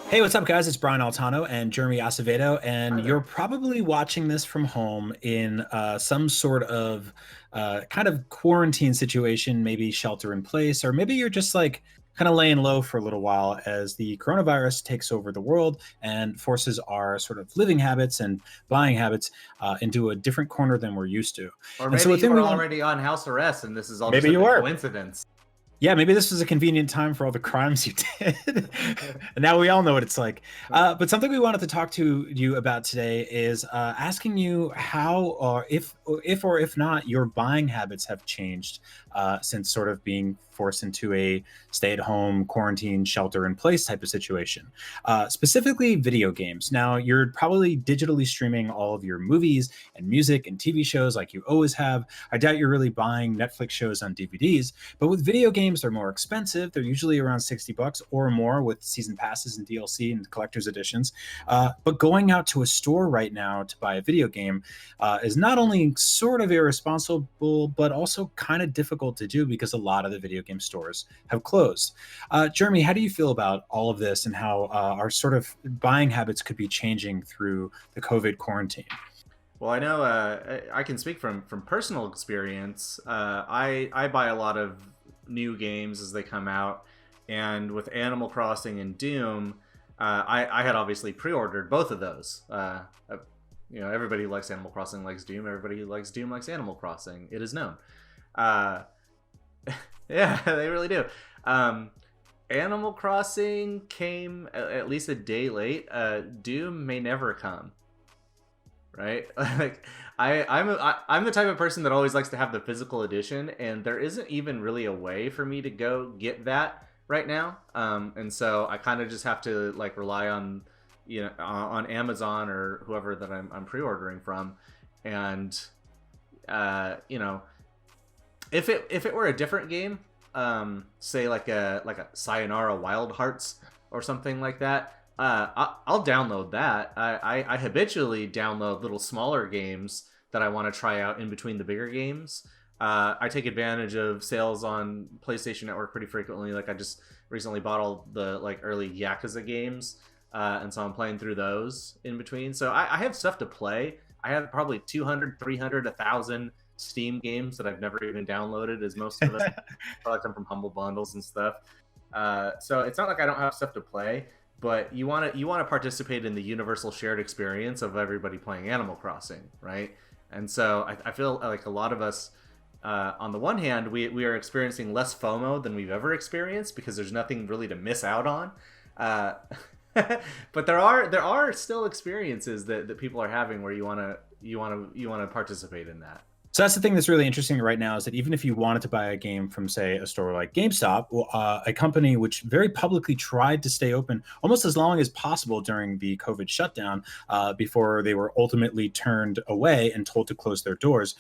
Hey, what's up, guys? It's Brian Altano and Jeremy Acevedo, Hi and you're there. probably watching this from home in some sort of kind of quarantine situation, maybe shelter in place, or maybe you're just like kind of laying low for a little while as the coronavirus takes over the world and forces our sort of living habits and buying habits into a different corner than we're used to. Or And so, maybe the you thing were we want, already on house arrest and this is all just maybe a you big were. coincidence. Yeah, maybe this was a convenient time for all the crimes you did. And now we all know what it's like. But something we wanted to talk to you about today is asking you how, or if not, your buying habits have changed since sort of being forced into a stay-at-home, quarantine, shelter-in-place type of situation. Specifically, video games. Now, you're probably digitally streaming all of your movies and music and TV shows like you always have. I doubt you're really buying Netflix shows on DVDs. But with video games, they're more expensive. They're usually around $60 or more with season passes and DLC and collector's editions. But going out to a store right now to buy a video game is not only sort of irresponsible, but also kind of difficult to do because a lot of the video game stores have closed. Jeremy, how do you feel about all of this and how our sort of buying habits could be changing through the COVID quarantine? Well, I know I can speak from personal experience. I buy a lot of new games as they come out, and with Animal Crossing and Doom, I had obviously pre-ordered both of those. Everybody who likes Animal Crossing likes Doom. Everybody who likes Doom likes Animal Crossing. It is known. Uh, yeah, they really do. Um, Animal Crossing came at least a day late. Doom may never come. Right? Like I'm the type of person that always likes to have the physical edition, and there isn't even really a way for me to go get that right now. And so I kind of just have to like rely on on Amazon or whoever that I'm pre-ordering from, and uh, you know if it were a different game, say like a Sayonara Wild Hearts or something like that, I'll download that. I habitually download little smaller games that I want to try out in between the bigger games. I take advantage of sales on PlayStation Network pretty frequently. Like I just recently bought all the like early Yakuza games, and so I'm playing through those in between. So I have stuff to play. I have probably 200, 300, 1,000 Steam games that I've never even downloaded, as most of them probably come from Humble Bundles and stuff. So it's not like I don't have stuff to play, but you want to participate in the universal shared experience of everybody playing Animal Crossing, right? And so I feel like a lot of us, on the one hand, we are experiencing less FOMO than we've ever experienced because there's nothing really to miss out on. Uh, but there are still experiences that people are having where you want to participate in that. So that's the thing that's really interesting right now is that even if you wanted to buy a game from, say, a store like GameStop, a company which very publicly tried to stay open almost as long as possible during the COVID shutdown before they were ultimately turned away and told to close their doors,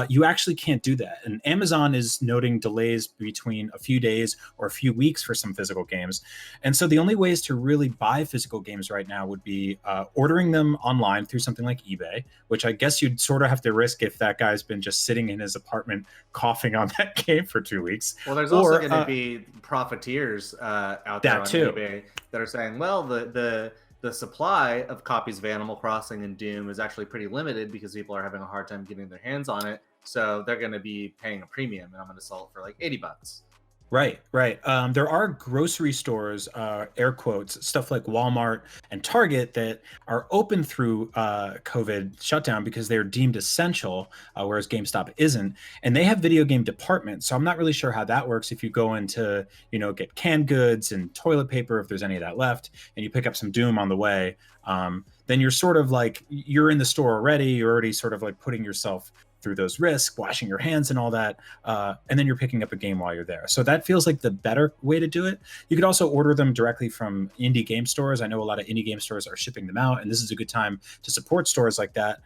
you actually can't do that. And Amazon is noting delays between a few days or a few weeks for some physical games. And so the only ways to really buy physical games right now would be ordering them online through something like eBay, which I guess you'd sort of have to risk if that guy's been just sitting in his apartment coughing on that game for 2 weeks. Well, there's also Or going to be profiteers out there that on too. eBay that are saying, well, the supply of copies of Animal Crossing and Doom is actually pretty limited because people are having a hard time getting their hands on it. So they're going to be paying a premium, and I'm going to sell it for like $80. Right, right. There are grocery stores, air quotes, stuff like Walmart and Target that are open through COVID shutdown because they're deemed essential, whereas GameStop isn't. And they have video game departments. So I'm not really sure how that works if you go into, get canned goods and toilet paper, if there's any of that left, and you pick up some Doom on the way. Then you're sort of like, you're in the store already. You're already sort of like putting yourself through those risks, washing your hands and all that. And then you're picking up a game while you're there. So that feels like the better way to do it. You could also order them directly from indie game stores. I know a lot of indie game stores are shipping them out, and this is a good time to support stores like that.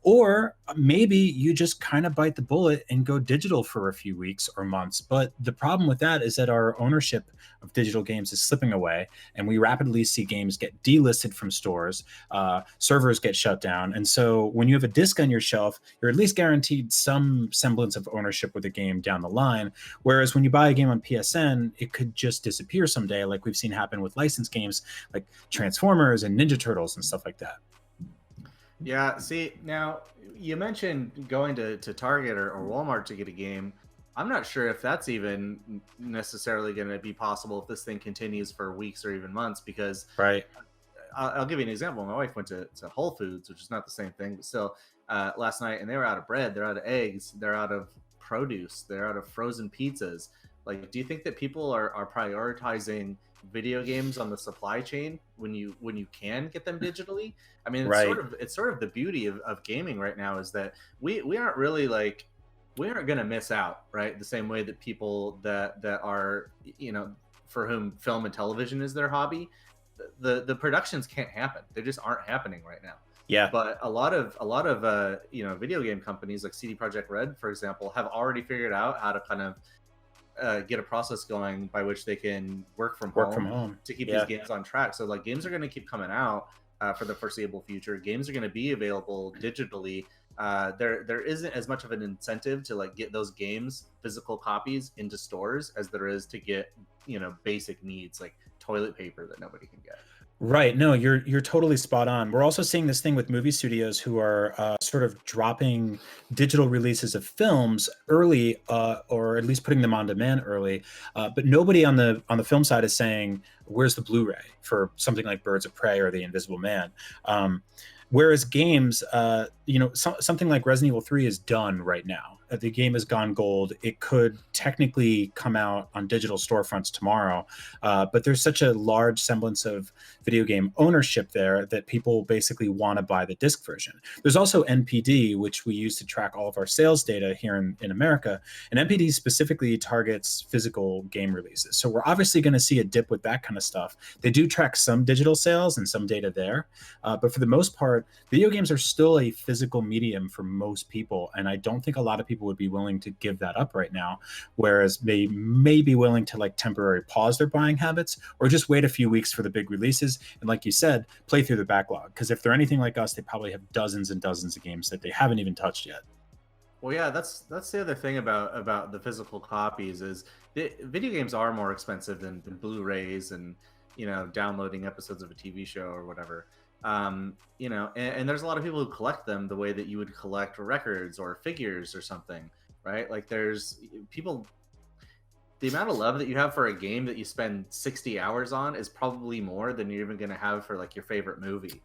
Or maybe you just kind of bite the bullet and go digital for a few weeks or months. But the problem with that is that our ownership of digital games is slipping away, and we rapidly see games get delisted from stores, servers get shut down. And so when you have a disc on your shelf, you're at least guaranteed some semblance of ownership with a game down the line. Whereas when you buy a game on PSN, it could just disappear someday, like we've seen happen with licensed games like Transformers and Ninja Turtles and stuff like that. Yeah, see, now you mentioned going to Target or Walmart to get a game. I'm not sure if that's even necessarily going to be possible if this thing continues for weeks or even months, because Right. I'll give you an example. My wife went to Whole Foods, which is not the same thing, but still, last night, and they were out of bread, they're out of eggs, they're out of produce, they're out of frozen pizzas. Like, do you think that people are prioritizing video games on the supply chain when you can get them digitally? I mean, Right. it's sort of the beauty of gaming right now, is that we aren't really like, we aren't going to miss out, right? The same way that people that are, for whom film and television is their hobby, the productions can't happen. They just aren't happening right now. Yeah. But a lot of video game companies like CD Projekt Red, for example, have already figured out how to kind of get a process going by which they can work from home to keep these games on track. So like, games are going to keep coming out for the foreseeable future. Games are going to be available digitally. There isn't as much of an incentive to like get those games, physical copies, into stores as there is to get basic needs like toilet paper that nobody can get. Right. No, you're totally spot on. We're also seeing this thing with movie studios who are sort of dropping digital releases of films early, or at least putting them on demand early. But nobody on the film side is saying, "Where's the Blu-ray for something like Birds of Prey or The Invisible Man?" Whereas games, something like Resident Evil 3 is done right now. The game has gone gold. It could technically come out on digital storefronts tomorrow, but there's such a large semblance of video game ownership there that people basically want to buy the disc version. There's also NPD, which we use to track all of our sales data here in America. And NPD specifically targets physical game releases. So we're obviously going to see a dip with that kind of stuff. They do track some digital sales and some data there. But for the most part, video games are still a physical medium for most people. And I don't think a lot of people would be willing to give that up right now. Whereas they may be willing to like temporarily pause their buying habits or just wait a few weeks for the big releases. And like you said, play through the backlog. Because if they're anything like us, they probably have dozens and dozens of games that they haven't even touched yet. Well, yeah, that's the other thing about the physical copies is the video games are more expensive than Blu-rays and downloading episodes of a TV show or whatever. And there's a lot of people who collect them the way that you would collect records or figures or something, right? Like there's people, the amount of love that you have for a game that you spend 60 hours on is probably more than you're even going to have for like your favorite movie.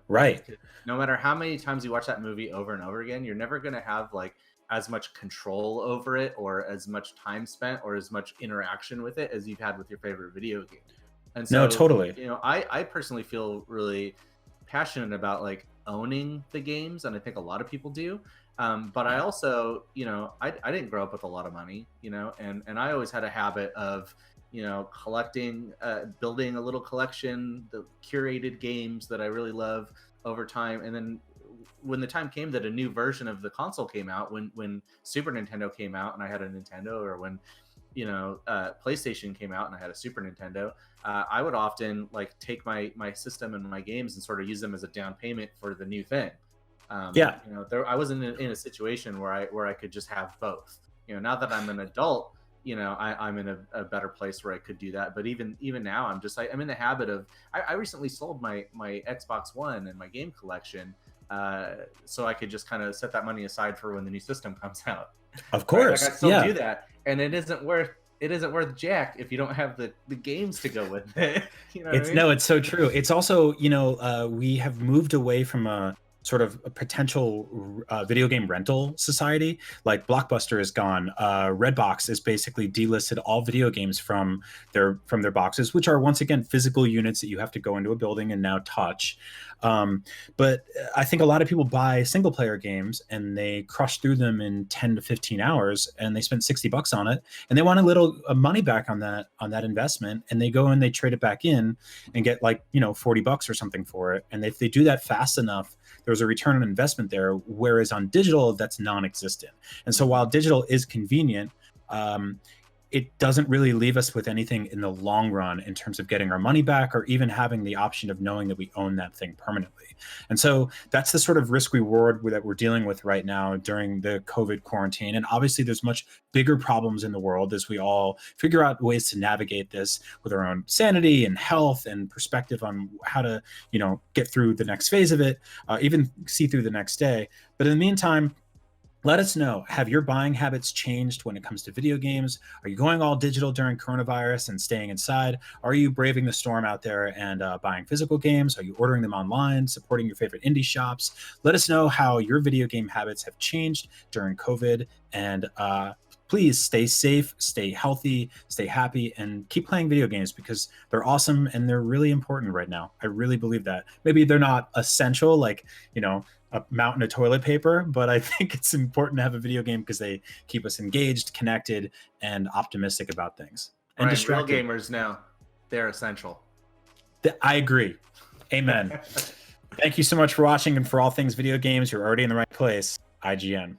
Right. No matter how many times you watch that movie over and over again, you're never going to have like as much control over it or as much time spent or as much interaction with it as you've had with your favorite video game. And so, no, totally. I personally feel really passionate about like owning the games, and I think a lot of people do. But I also, I didn't grow up with a lot of money, and I always had a habit of, collecting, building a little collection, the curated games that I really love over time. And then when the time came that a new version of the console came out, when Super Nintendo came out and I had a Nintendo, or when PlayStation came out and I had a Super Nintendo, I would often like take my system and my games and sort of use them as a down payment for the new thing. I wasn't in a situation where I could just have both. Now that I'm an adult, I'm in a better place where I could do that. But even now, I'm in the habit of. I recently sold my Xbox One and my game collection, so I could just kind of set that money aside for when the new system comes out. Of course, I still do that, and it isn't worth jack if you don't have the games to go with it. No, it's so true. It's also, we have moved away from a sort of a potential video game rental society. Like Blockbuster is gone. Redbox is basically delisted all video games from their boxes, which are once again physical units that you have to go into a building and now touch. But I think a lot of people buy single player games and they crush through them in 10 to 15 hours and they spend $60 on it and they want a little money back on that investment, and they go and they trade it back in and get like $40 or something for it. And if they do that fast enough, there's a return on investment there, whereas on digital, that's non-existent. And so while digital is convenient, it doesn't really leave us with anything in the long run in terms of getting our money back or even having the option of knowing that we own that thing permanently. And so that's the sort of risk reward that we're dealing with right now during the COVID quarantine. And obviously, there's much bigger problems in the world as we all figure out ways to navigate this with our own sanity and health and perspective on how to, get through the next phase of it, even see through the next day. But in the meantime, let us know, have your buying habits changed when it comes to video games? Are you going all digital during coronavirus and staying inside? Are you braving the storm out there and buying physical games? Are you ordering them online, supporting your favorite indie shops? Let us know how your video game habits have changed during COVID. And please stay safe, stay healthy, stay happy, and keep playing video games because they're awesome and they're really important right now. I really believe that. Maybe they're not essential, like, a mountain of toilet paper, but I think it's important to have a video game because they keep us engaged, connected, and optimistic about things. And Right, real distracted. gamers know they're essential. I agree. Amen. Thank you so much for watching, and for all things video games, you're already in the right place. IGN.